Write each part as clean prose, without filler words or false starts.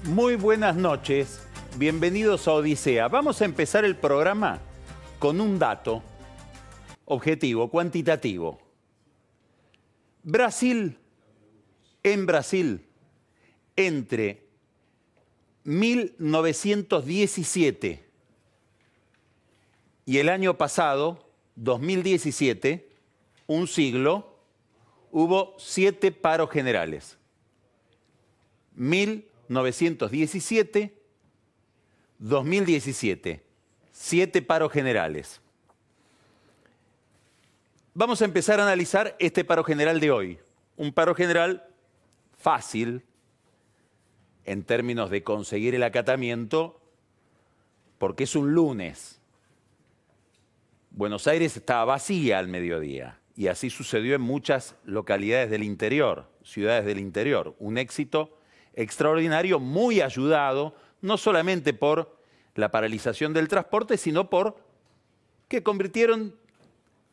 Muy buenas noches, bienvenidos a Odisea. Vamos a empezar el programa con un dato objetivo, cuantitativo. En Brasil, entre 1917 y el año pasado, 2017, un siglo, hubo 7 paros generales. 1917, 2017, 7 paros generales. Vamos a empezar a analizar este paro general de hoy. Un paro general fácil en términos de conseguir el acatamiento, porque es un lunes. Buenos Aires estaba vacía al mediodía y así sucedió en muchas localidades del interior, ciudades del interior. Un éxito extraordinario, muy ayudado, no solamente por la paralización del transporte, sino por que convirtieron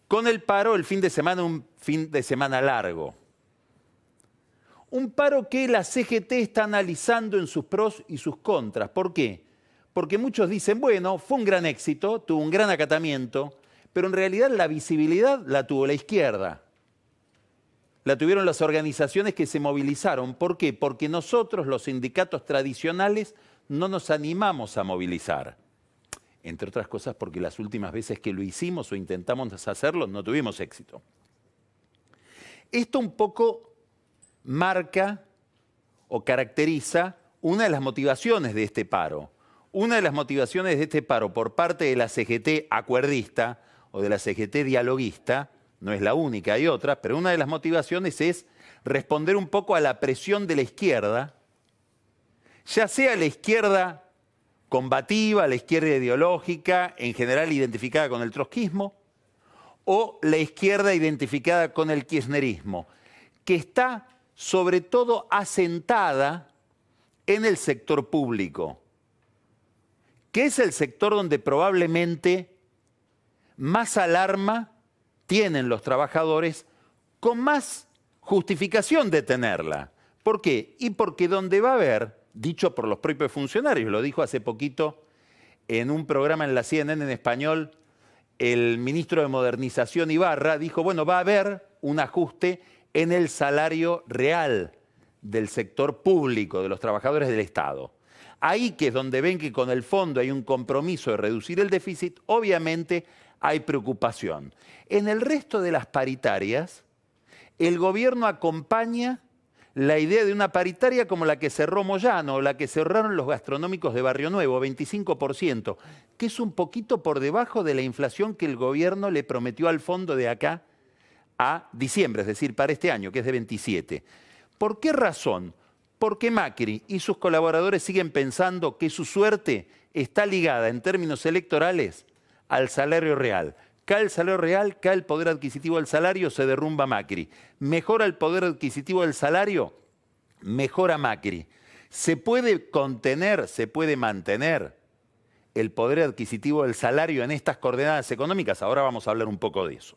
con el paro el fin de semana un fin de semana largo. Un paro que la CGT está analizando en sus pros y sus contras. ¿Por qué? Porque muchos dicen, bueno, fue un gran éxito, tuvo un gran acatamiento, pero en realidad la visibilidad la tuvo la izquierda. La tuvieron las organizaciones que se movilizaron. ¿Por qué? Porque nosotros, los sindicatos tradicionales, no nos animamos a movilizar. Entre otras cosas porque las últimas veces que lo hicimos o intentamos hacerlo no tuvimos éxito. Esto un poco marca o caracteriza una de las motivaciones de este paro. Una de las motivaciones de este paro por parte de la CGT acuerdista o de la CGT dialoguista, no es la única, hay otras, pero una de las motivaciones es responder un poco a la presión de la izquierda, ya sea la izquierda combativa, la izquierda ideológica, en general identificada con el trotskismo, o la izquierda identificada con el kirchnerismo, que está sobre todo asentada en el sector público, que es el sector donde probablemente más alarma tienen los trabajadores, con más justificación de tenerla. ¿Por qué? Y porque donde va a haber, dicho por los propios funcionarios, lo dijo hace poquito en un programa en la CNN en español, el ministro de Modernización Ibarra dijo, bueno, va a haber un ajuste en el salario real del sector público, de los trabajadores del Estado. Ahí que es donde ven que con el fondo hay un compromiso de reducir el déficit, obviamente hay preocupación. En el resto de las paritarias, el gobierno acompaña la idea de una paritaria como la que cerró Moyano o la que cerraron los gastronómicos de Barrio Nuevo, 25%, que es un poquito por debajo de la inflación que el gobierno le prometió al fondo de acá a diciembre, es decir, para este año, que es de 27. ¿Por qué razón? Porque Macri y sus colaboradores siguen pensando que su suerte está ligada en términos electorales al salario real. Cae el salario real, cae el poder adquisitivo del salario, se derrumba Macri. Mejora el poder adquisitivo del salario, mejora Macri. ¿Se puede contener, se puede mantener el poder adquisitivo del salario en estas coordenadas económicas? Ahora vamos a hablar un poco de eso.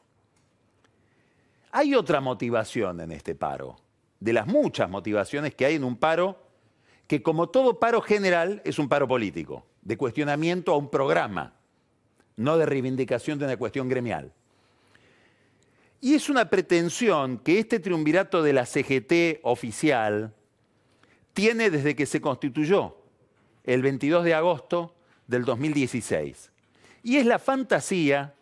Hay otra motivación en este paro, de las muchas motivaciones que hay en un paro, que como todo paro general es un paro político, de cuestionamiento a un programa, no de reivindicación de una cuestión gremial. Y es una pretensión que este triunvirato de la CGT oficial tiene desde que se constituyó el 22 de agosto del 2016. Y es la fantasía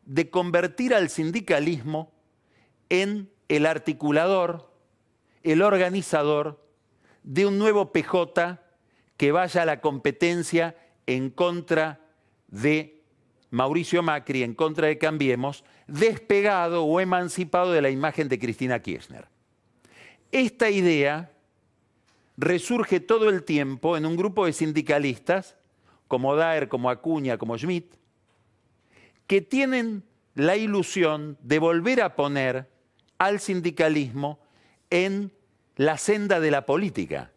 de convertir al sindicalismo en el articulador, el organizador de un nuevo PJ que vaya a la competencia en contra de Mauricio Macri, en contra de Cambiemos, despegado o emancipado de la imagen de Cristina Kirchner. Esta idea resurge todo el tiempo en un grupo de sindicalistas, como Daer, como Acuña, como Schmidt, que tienen la ilusión de volver a poner al sindicalismo en la senda de la política,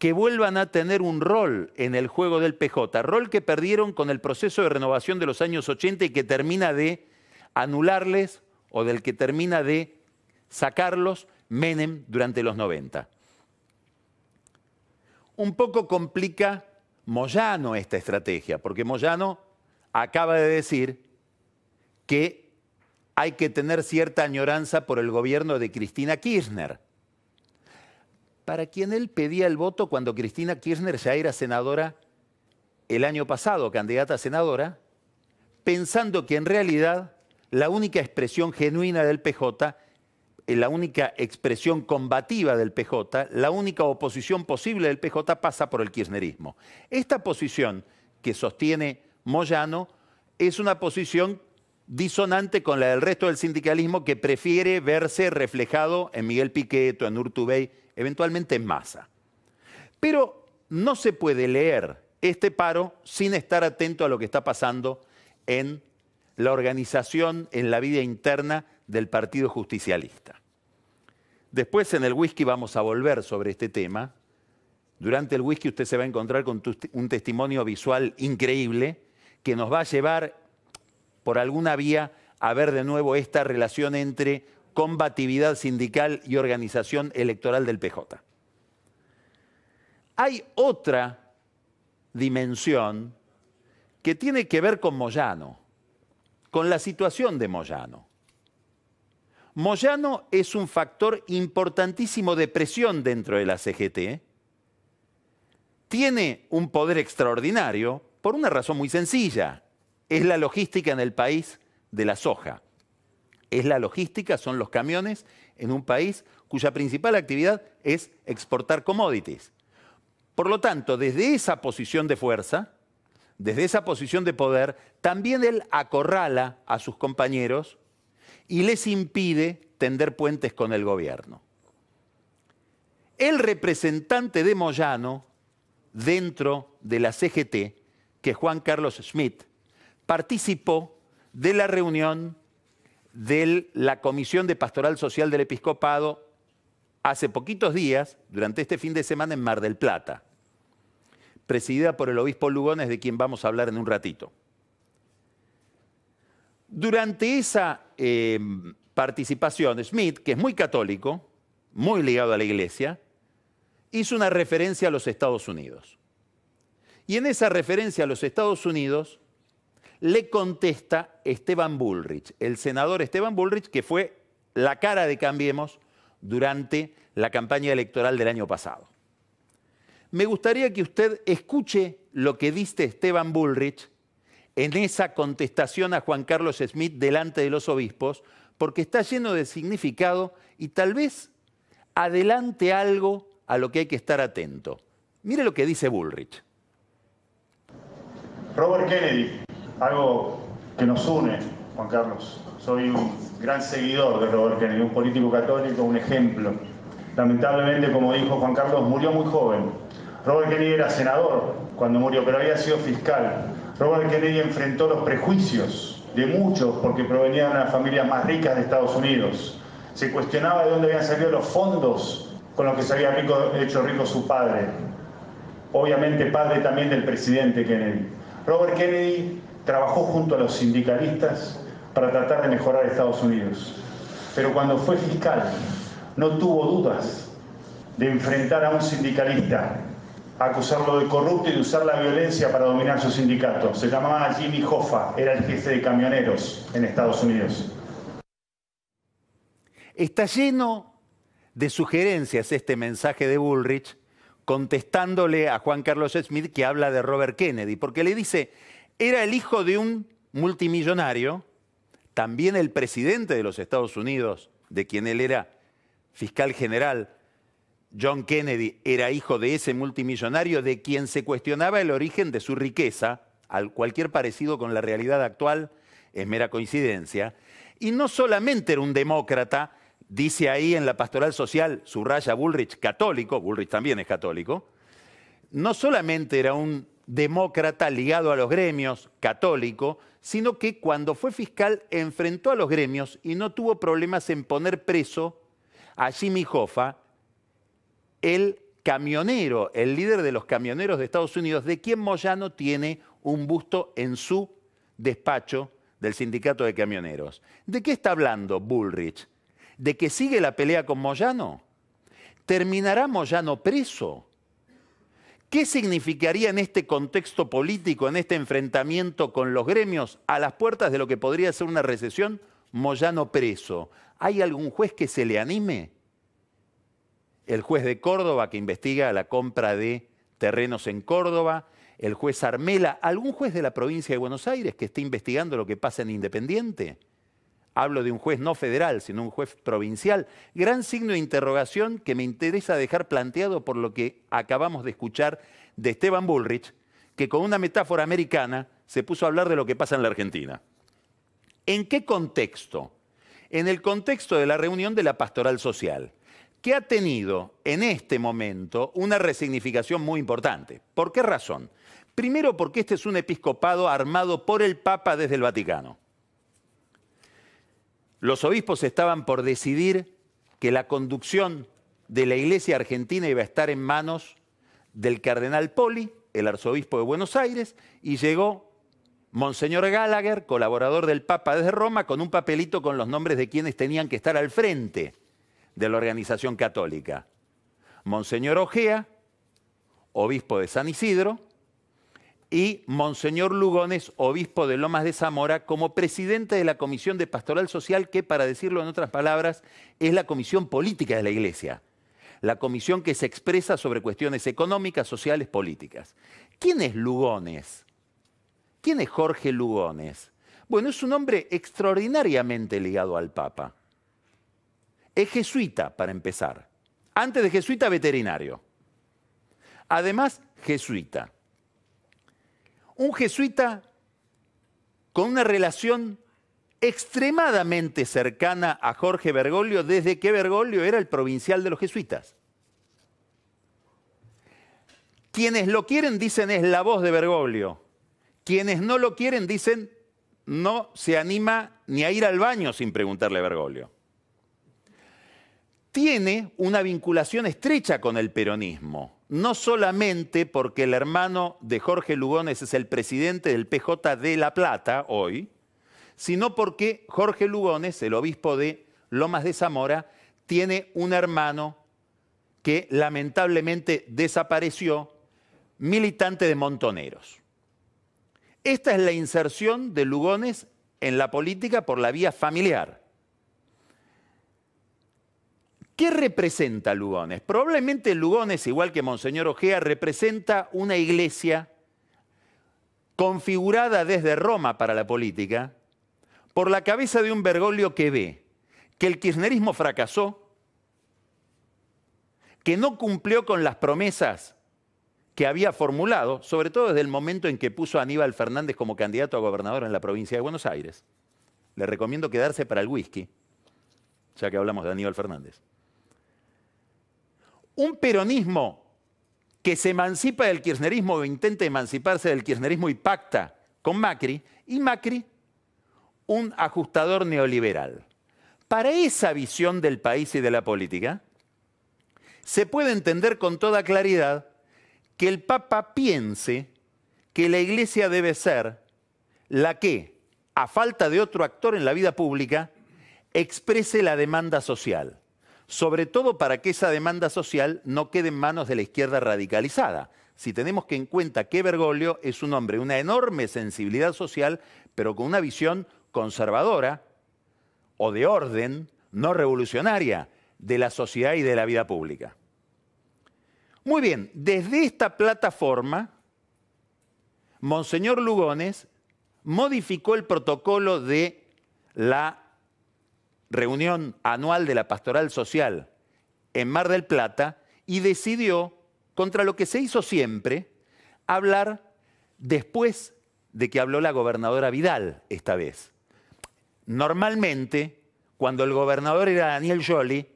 que vuelvan a tener un rol en el juego del PJ, rol que perdieron con el proceso de renovación de los años 80 y que termina de anularles o del que termina de sacarlos Menem durante los 90. Un poco complica Moyano esta estrategia, porque Moyano acaba de decir que hay que tener cierta añoranza por el gobierno de Cristina Kirchner, para quien él pedía el voto cuando Cristina Kirchner ya era senadora el año pasado, candidata a senadora, pensando que en realidad la única expresión genuina del PJ, la única expresión combativa del PJ, la única oposición posible del PJ pasa por el kirchnerismo. Esta posición que sostiene Moyano es una posición disonante con la del resto del sindicalismo, que prefiere verse reflejado en Miguel Pichetto, en Urtubey, eventualmente en Massa. Pero no se puede leer este paro sin estar atento a lo que está pasando en la organización, en la vida interna del Partido Justicialista. Después en el whisky vamos a volver sobre este tema. Durante el whisky usted se va a encontrar con un testimonio visual increíble que nos va a llevar por alguna vía a ver de nuevo esta relación entre combatividad sindical y organización electoral del PJ. Hay otra dimensión que tiene que ver con Moyano, con la situación de Moyano. Moyano es un factor importantísimo de presión dentro de la CGT. Tiene un poder extraordinario por una razón muy sencilla. Es la logística en el país de la soja. Es la logística, son los camiones en un país cuya principal actividad es exportar commodities. Por lo tanto, desde esa posición de fuerza, desde esa posición de poder, también él acorrala a sus compañeros y les impide tender puentes con el gobierno. El representante de Moyano dentro de la CGT, que es Juan Carlos Schmitt, participó de la reunión de la Comisión de Pastoral Social del Episcopado hace poquitos días, durante este fin de semana en Mar del Plata, presidida por el obispo Lugones, de quien vamos a hablar en un ratito. Durante esa participación, Schmitt, que es muy católico, muy ligado a la Iglesia, hizo una referencia a los Estados Unidos. Y en esa referencia a los Estados Unidos le contesta Esteban Bullrich, el senador Esteban Bullrich, que fue la cara de Cambiemos durante la campaña electoral del año pasado. Me gustaría que usted escuche lo que dice Esteban Bullrich en esa contestación a Juan Carlos Schmitt delante de los obispos, porque está lleno de significado y tal vez adelante algo a lo que hay que estar atento. Mire lo que dice Bullrich. Robert Kennedy, algo que nos une, Juan Carlos. Soy un gran seguidor de Robert Kennedy, un político católico, un ejemplo. Lamentablemente, como dijo Juan Carlos, murió muy joven. Robert Kennedy era senador cuando murió, pero había sido fiscal. Robert Kennedy enfrentó los prejuicios de muchos porque provenían de las familias más ricas de Estados Unidos. Se cuestionaba de dónde habían salido los fondos con los que se había hecho rico su padre. Obviamente padre también del presidente Kennedy. Robert Kennedy trabajó junto a los sindicalistas para tratar de mejorar Estados Unidos. Pero cuando fue fiscal, no tuvo dudas de enfrentar a un sindicalista, a acusarlo de corrupto y de usar la violencia para dominar su sindicato. Se llamaba Jimmy Hoffa, era el jefe de camioneros en Estados Unidos. Está lleno de sugerencias este mensaje de Bullrich, contestándole a Juan Carlos Schmitt, que habla de Robert Kennedy, porque le dice, era el hijo de un multimillonario, también el presidente de los Estados Unidos, de quien él era fiscal general, John Kennedy, era hijo de ese multimillonario, de quien se cuestionaba el origen de su riqueza, cualquier parecido con la realidad actual es mera coincidencia, y no solamente era un demócrata, dice ahí en la Pastoral Social, subraya Bullrich, católico, Bullrich también es católico, no solamente era un demócrata ligado a los gremios, católico, sino que cuando fue fiscal enfrentó a los gremios y no tuvo problemas en poner preso a Jimmy Hoffa, el camionero, el líder de los camioneros de Estados Unidos, de quien Moyano tiene un busto en su despacho del sindicato de camioneros. ¿De qué está hablando Bullrich? ¿De que sigue la pelea con Moyano? ¿Terminará Moyano preso? ¿Qué significaría en este contexto político, en este enfrentamiento con los gremios, a las puertas de lo que podría ser una recesión, Moyano preso? ¿Hay algún juez que se le anime? El juez de Córdoba que investiga la compra de terrenos en Córdoba, el juez Armela, ¿algún juez de la provincia de Buenos Aires que esté investigando lo que pasa en Independiente? Hablo de un juez no federal, sino un juez provincial. Gran signo de interrogación que me interesa dejar planteado por lo que acabamos de escuchar de Esteban Bullrich, que con una metáfora americana se puso a hablar de lo que pasa en la Argentina. ¿En qué contexto? En el contexto de la reunión de la Pastoral Social, que ha tenido en este momento una resignificación muy importante. ¿Por qué razón? Primero, porque este es un episcopado armado por el Papa desde el Vaticano. Los obispos estaban por decidir que la conducción de la Iglesia argentina iba a estar en manos del cardenal Poli, el arzobispo de Buenos Aires, y llegó Monseñor Gallagher, colaborador del Papa desde Roma, con un papelito con los nombres de quienes tenían que estar al frente de la organización católica. Monseñor Ojea, obispo de San Isidro, y Monseñor Lugones, obispo de Lomas de Zamora, como presidente de la Comisión de Pastoral Social, que, para decirlo en otras palabras, es la comisión política de la Iglesia, la comisión que se expresa sobre cuestiones económicas, sociales, políticas. ¿Quién es Lugones? ¿Quién es Jorge Lugones? Bueno, es un hombre extraordinariamente ligado al Papa. Es jesuita, para empezar. Antes de jesuita, veterinario. Además, jesuita. Un jesuita con una relación extremadamente cercana a Jorge Bergoglio desde que Bergoglio era el provincial de los jesuitas. Quienes lo quieren dicen es la voz de Bergoglio. Quienes no lo quieren dicen no se anima ni a ir al baño sin preguntarle a Bergoglio. Tiene una vinculación estrecha con el peronismo, no solamente porque el hermano de Jorge Lugones es el presidente del PJ de La Plata hoy, sino porque Jorge Lugones, el obispo de Lomas de Zamora, tiene un hermano que lamentablemente desapareció, militante de Montoneros. Esta es la inserción de Lugones en la política por la vía familiar. ¿Qué representa Lugones? Probablemente Lugones, igual que Monseñor Ojea, representa una iglesia configurada desde Roma para la política por la cabeza de un Bergoglio que ve que el kirchnerismo fracasó, que no cumplió con las promesas que había formulado, sobre todo desde el momento en que puso a Aníbal Fernández como candidato a gobernador en la provincia de Buenos Aires. Le recomiendo quedarse para el whisky, ya que hablamos de Aníbal Fernández. Un peronismo que se emancipa del kirchnerismo o intenta emanciparse del kirchnerismo y pacta con Macri, y Macri, un ajustador neoliberal. Para esa visión del país y de la política, se puede entender con toda claridad que el Papa piense que la Iglesia debe ser la que, a falta de otro actor en la vida pública, exprese la demanda social. Sobre todo para que esa demanda social no quede en manos de la izquierda radicalizada. Si tenemos en cuenta que Bergoglio es un hombre de una enorme sensibilidad social, pero con una visión conservadora o de orden, no revolucionaria, de la sociedad y de la vida pública. Muy bien, desde esta plataforma, Monseñor Lugones modificó el protocolo de la reunión anual de la Pastoral Social en Mar del Plata y decidió, contra lo que se hizo siempre, hablar después de que habló la gobernadora Vidal esta vez. Normalmente, cuando el gobernador era Daniel Scioli,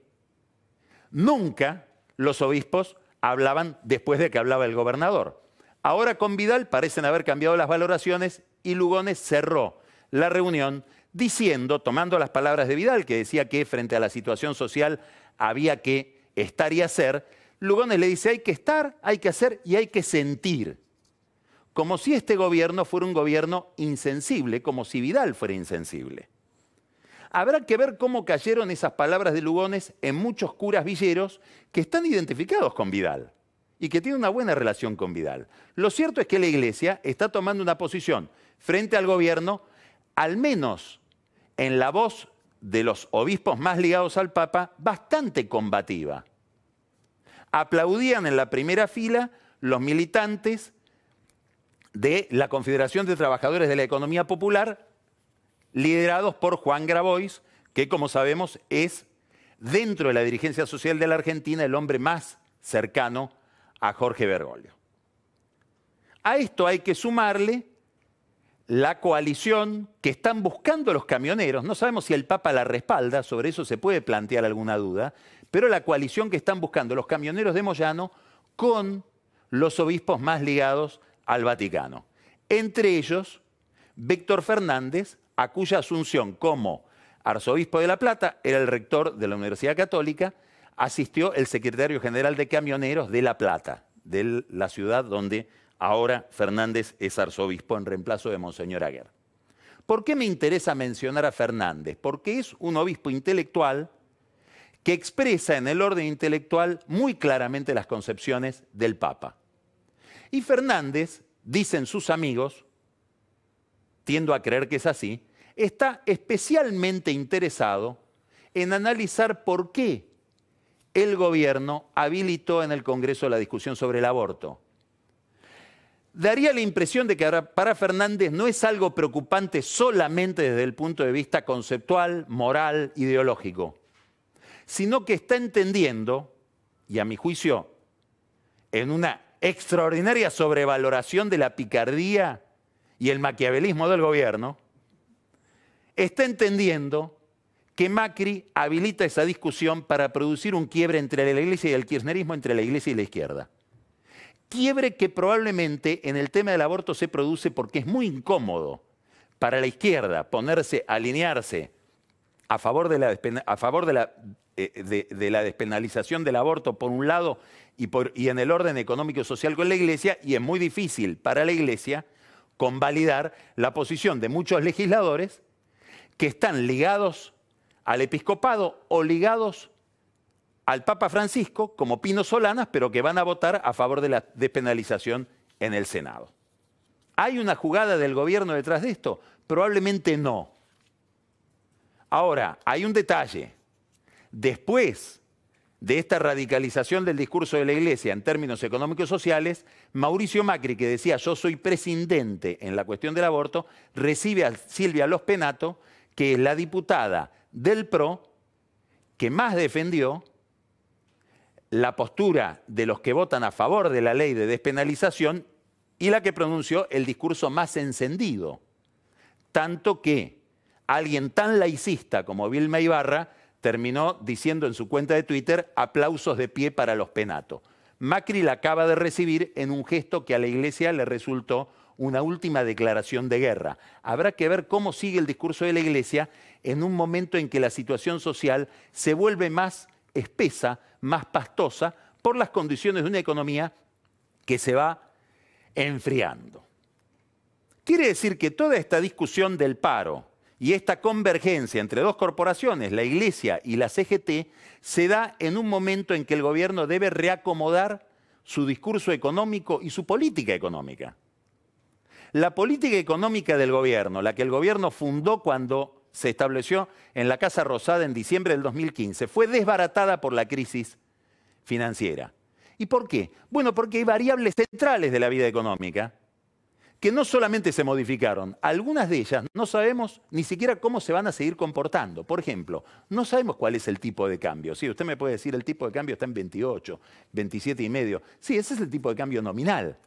nunca los obispos hablaban después de que hablaba el gobernador. Ahora con Vidal parecen haber cambiado las valoraciones y Lugones cerró la reunión diciendo, tomando las palabras de Vidal, que decía que frente a la situación social había que estar y hacer, Lugones le dice, hay que estar, hay que hacer y hay que sentir. Como si este gobierno fuera un gobierno insensible, como si Vidal fuera insensible. Habrá que ver cómo cayeron esas palabras de Lugones en muchos curas villeros que están identificados con Vidal y que tiene una buena relación con Vidal. Lo cierto es que la Iglesia está tomando una posición frente al gobierno, al menos en la voz de los obispos más ligados al Papa, bastante combativa. Aplaudían en la primera fila los militantes de la Confederación de Trabajadores de la Economía Popular, liderados por Juan Grabois, que como sabemos es, dentro de la dirigencia social de la Argentina, el hombre más cercano a Jorge Bergoglio. A esto hay que sumarle la coalición que están buscando los camioneros. No sabemos si el Papa la respalda, sobre eso se puede plantear alguna duda, pero la coalición que están buscando los camioneros de Moyano con los obispos más ligados al Vaticano. Entre ellos, Víctor Fernández, a cuya asunción como arzobispo de La Plata, era el rector de la Universidad Católica, asistió el secretario general de Camioneros de La Plata, de la ciudad donde ahora Fernández es arzobispo en reemplazo de Monseñor Aguer. ¿Por qué me interesa mencionar a Fernández? Porque es un obispo intelectual que expresa en el orden intelectual muy claramente las concepciones del Papa. Y Fernández, dicen sus amigos, tiendo a creer que es así, está especialmente interesado en analizar por qué el gobierno habilitó en el Congreso la discusión sobre el aborto. Daría la impresión de que para Fernández no es algo preocupante solamente desde el punto de vista conceptual, moral, ideológico, sino que está entendiendo, y a mi juicio, en una extraordinaria sobrevaloración de la picardía y el maquiavelismo del gobierno, está entendiendo que Macri habilita esa discusión para producir un quiebre entre la Iglesia y el kirchnerismo, entre la Iglesia y la izquierda. Quiebre que probablemente en el tema del aborto se produce porque es muy incómodo para la izquierda ponerse, alinearse a favor de la despenalización del aborto por un lado y en el orden económico y social con la Iglesia, y es muy difícil para la Iglesia convalidar la posición de muchos legisladores que están ligados al episcopado o ligados al Papa Francisco, como Pino Solanas, pero que van a votar a favor de la despenalización en el Senado. ¿Hay una jugada del gobierno detrás de esto? Probablemente no. Ahora, hay un detalle. Después de esta radicalización del discurso de la Iglesia en términos económicos y sociales, Mauricio Macri, que decía yo soy prescindente en la cuestión del aborto, recibe a Silvia Los Penato, que es la diputada del PRO que más defendió la postura de los que votan a favor de la ley de despenalización y la que pronunció el discurso más encendido. Tanto que alguien tan laicista como Vilma Ibarra terminó diciendo en su cuenta de Twitter aplausos de pie para Los Penato. Macri la acaba de recibir en un gesto que a la Iglesia le resultó una última declaración de guerra. Habrá que ver cómo sigue el discurso de la Iglesia en un momento en que la situación social se vuelve más espesa, más pastosa, por las condiciones de una economía que se va enfriando. Quiere decir que toda esta discusión del paro y esta convergencia entre dos corporaciones, la Iglesia y la CGT, se da en un momento en que el gobierno debe reacomodar su discurso económico y su política económica. La política económica del gobierno, la que el gobierno fundó cuando se estableció en la Casa Rosada en diciembre del 2015, fue desbaratada por la crisis financiera. ¿Y por qué? Bueno, porque hay variables centrales de la vida económica que no solamente se modificaron, algunas de ellas no sabemos ni siquiera cómo se van a seguir comportando. Por ejemplo, no sabemos cuál es el tipo de cambio. Sí, usted me puede decir el tipo de cambio está en 28, 27,5. Sí, ese es el tipo de cambio nominal.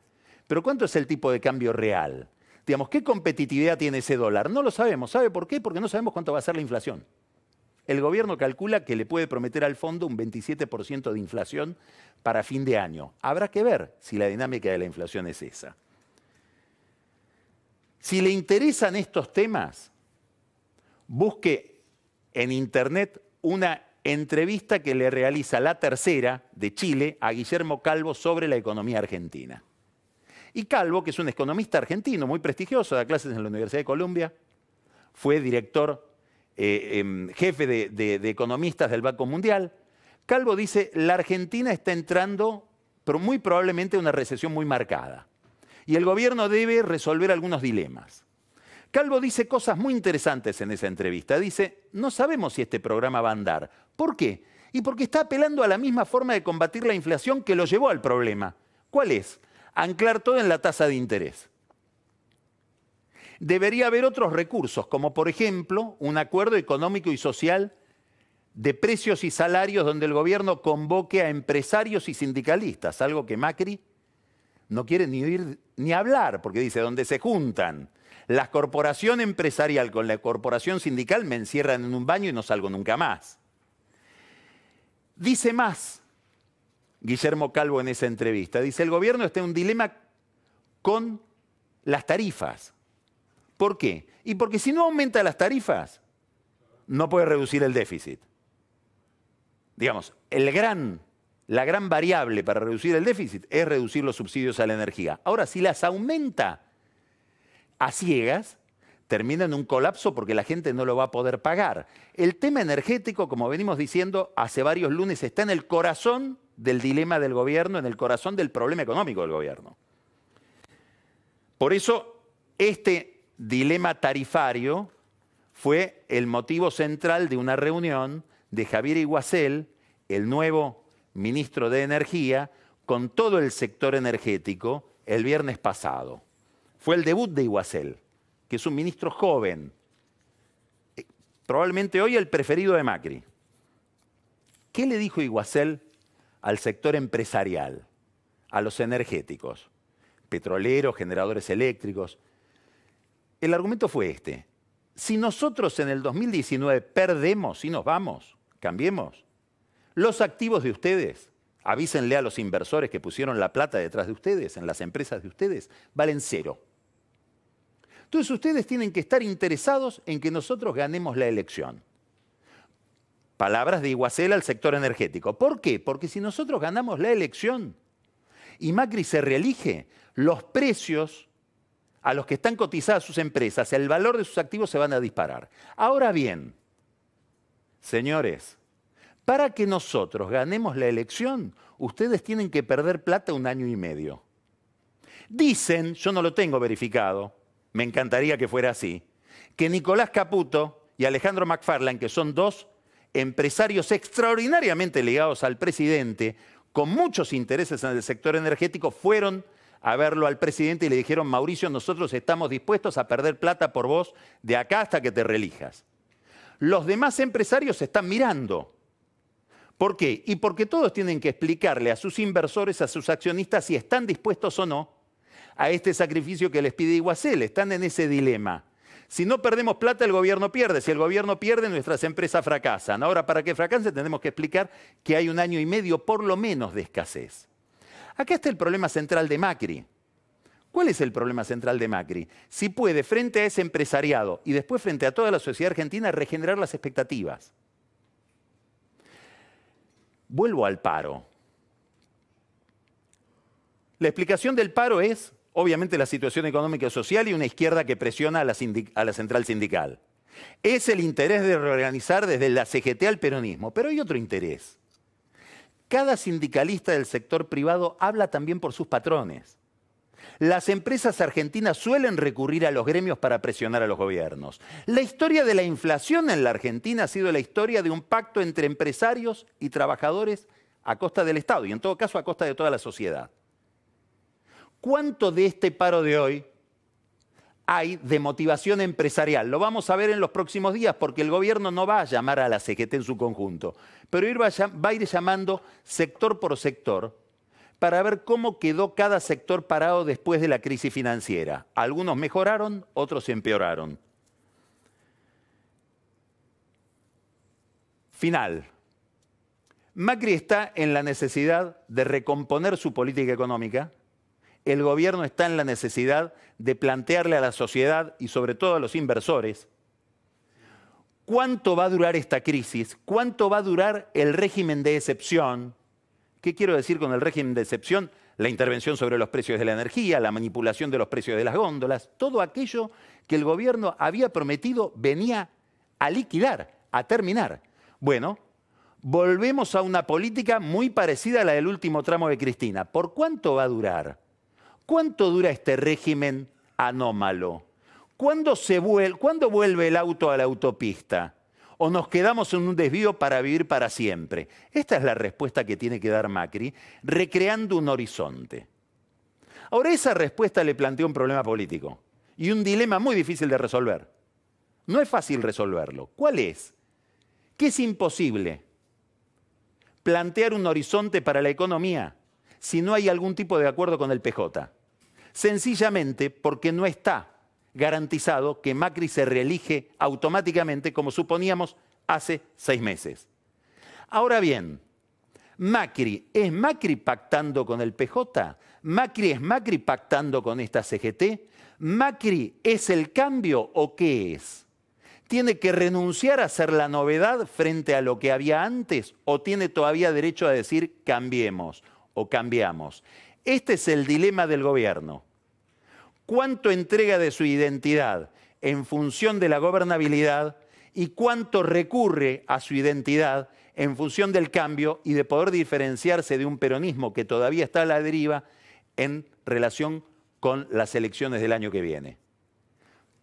Pero ¿cuánto es el tipo de cambio real? Digamos, ¿qué competitividad tiene ese dólar? No lo sabemos. ¿Sabe por qué? Porque no sabemos cuánto va a ser la inflación. El gobierno calcula que le puede prometer al fondo un 27% de inflación para fin de año. Habrá que ver si la dinámica de la inflación es esa. Si le interesan estos temas, busque en internet una entrevista que le realiza La Tercera de Chile a Guillermo Calvo sobre la economía argentina. Y Calvo, que es un economista argentino muy prestigioso, da clases en la Universidad de Columbia, fue director, jefe de economistas del Banco Mundial. Calvo dice, la Argentina está entrando pero muy probablemente una recesión muy marcada. Y el gobierno debe resolver algunos dilemas. Calvo dice cosas muy interesantes en esa entrevista. Dice, no sabemos si este programa va a andar. ¿Por qué? Y porque está apelando a la misma forma de combatir la inflación que lo llevó al problema. ¿Cuál es? Anclar todo en la tasa de interés. Debería haber otros recursos, como por ejemplo un acuerdo económico y social de precios y salarios donde el gobierno convoque a empresarios y sindicalistas, algo que Macri no quiere ni oír ni hablar, porque dice, donde se juntan la corporación empresarial con la corporación sindical me encierran en un baño y no salgo nunca más. Dice más Guillermo Calvo en esa entrevista, dice, el gobierno está en un dilema con las tarifas. ¿Por qué? Y porque si no aumenta las tarifas, no puede reducir el déficit. Digamos, la gran variable para reducir el déficit es reducir los subsidios a la energía. Ahora, si las aumenta a ciegas, termina en un colapso porque la gente no lo va a poder pagar. El tema energético, como venimos diciendo hace varios lunes, está en el corazón del dilema del gobierno, en el corazón del problema económico del gobierno. Por eso, este dilema tarifario fue el motivo central de una reunión de Javier Iguacel, el nuevo ministro de Energía, con todo el sector energético el viernes pasado. Fue el debut de Iguacel, que es un ministro joven, probablemente hoy el preferido de Macri. ¿Qué le dijo Iguacel al sector empresarial, a los energéticos, petroleros, generadores eléctricos? El argumento fue este. Si nosotros en el 2019 perdemos y nos vamos, cambiemos, los activos de ustedes, avísenle a los inversores que pusieron la plata detrás de ustedes, en las empresas de ustedes, valen 0. Entonces ustedes tienen que estar interesados en que nosotros ganemos la elección. Palabras de Iguacel al sector energético. ¿Por qué? Porque si nosotros ganamos la elección y Macri se reelige, los precios a los que están cotizadas sus empresas, el valor de sus activos se van a disparar. Ahora bien, señores, para que nosotros ganemos la elección, ustedes tienen que perder plata 1 año y medio. Dicen, yo no lo tengo verificado, me encantaría que fuera así, que Nicolás Caputo y Alejandro McFarlane, que son 2 empresarios extraordinariamente ligados al presidente, con muchos intereses en el sector energético, fueron a verlo al presidente y le dijeron, Mauricio, nosotros estamos dispuestos a perder plata por vos de acá hasta que te reelijas. Los demás empresarios se están mirando. ¿Por qué? Y porque todos tienen que explicarle a sus inversores, a sus accionistas, si están dispuestos o no a este sacrificio que les pide Iguacel. Están en ese dilema. Si no perdemos plata, el gobierno pierde. Si el gobierno pierde, nuestras empresas fracasan. Ahora, para que fracasen, tenemos que explicar que hay 1 año y medio, por lo menos, de escasez. Acá está el problema central de Macri. ¿Cuál es el problema central de Macri? Si puede, frente a ese empresariado y después frente a toda la sociedad argentina, regenerar las expectativas. Vuelvo al paro. La explicación del paro es, obviamente, la situación económica y social y una izquierda que presiona a la central sindical. Es el interés de reorganizar desde la CGT al peronismo, pero hay otro interés. Cada sindicalista del sector privado habla también por sus patrones. Las empresas argentinas suelen recurrir a los gremios para presionar a los gobiernos. La historia de la inflación en la Argentina ha sido la historia de un pacto entre empresarios y trabajadores a costa del Estado y en todo caso a costa de toda la sociedad. ¿Cuánto de este paro de hoy hay de motivación empresarial? Lo vamos a ver en los próximos días porque el gobierno no va a llamar a la CGT en su conjunto, pero va a ir llamando sector por sector para ver cómo quedó cada sector parado después de la crisis financiera. Algunos mejoraron, otros empeoraron. Final. Macri está en la necesidad de recomponer su política económica. El gobierno está en la necesidad de plantearle a la sociedad y sobre todo a los inversores cuánto va a durar esta crisis, cuánto va a durar el régimen de excepción. ¿Qué quiero decir con el régimen de excepción? La intervención sobre los precios de la energía, la manipulación de los precios de las góndolas, todo aquello que el gobierno había prometido venía a liquidar, a terminar. Bueno, volvemos a una política muy parecida a la del último tramo de Cristina. ¿Por cuánto va a durar? ¿Cuánto dura este régimen anómalo? ¿Cuándo vuelve el auto a la autopista? ¿O nos quedamos en un desvío para vivir para siempre? Esta es la respuesta que tiene que dar Macri, recreando un horizonte. Ahora, esa respuesta le plantea un problema político y un dilema muy difícil de resolver. No es fácil resolverlo. ¿Cuál es? Que es imposible plantear un horizonte para la economía si no hay algún tipo de acuerdo con el PJ. Sencillamente porque no está garantizado que Macri se reelige automáticamente, como suponíamos hace 6 meses. Ahora bien, ¿es Macri pactando con el PJ? ¿Macri es Macri pactando con esta CGT? ¿Macri es el cambio o qué es? ¿Tiene que renunciar a ser la novedad frente a lo que había antes o tiene todavía derecho a decir cambiemos o cambiamos? Este es el dilema del gobierno. ¿Cuánto entrega de su identidad en función de la gobernabilidad y cuánto recurre a su identidad en función del cambio y de poder diferenciarse de un peronismo que todavía está a la deriva en relación con las elecciones del año que viene?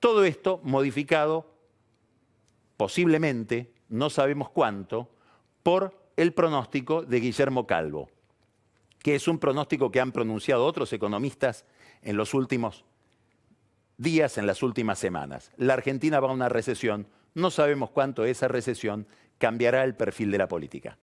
Todo esto modificado, posiblemente, no sabemos cuánto, por el pronóstico de Guillermo Calvo, que es un pronóstico que han pronunciado otros economistas en los últimos días, en las últimas semanas. La Argentina va a una recesión, no sabemos cuánto esa recesión cambiará el perfil de la política.